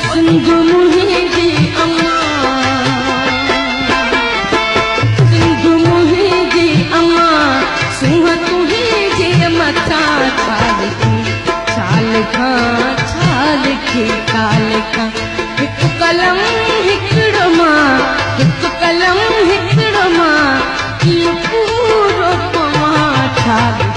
सिंध मुंहिंजी अम्मा, सिंध मुंहिंजी अम्मा, सूंह तुंहिंजे मथां छाल लिखी काल खां हिकु कलम हिकिड़ो मां, हिकु कलम हिकिड़ो मां, इहो पूरो पवां छाल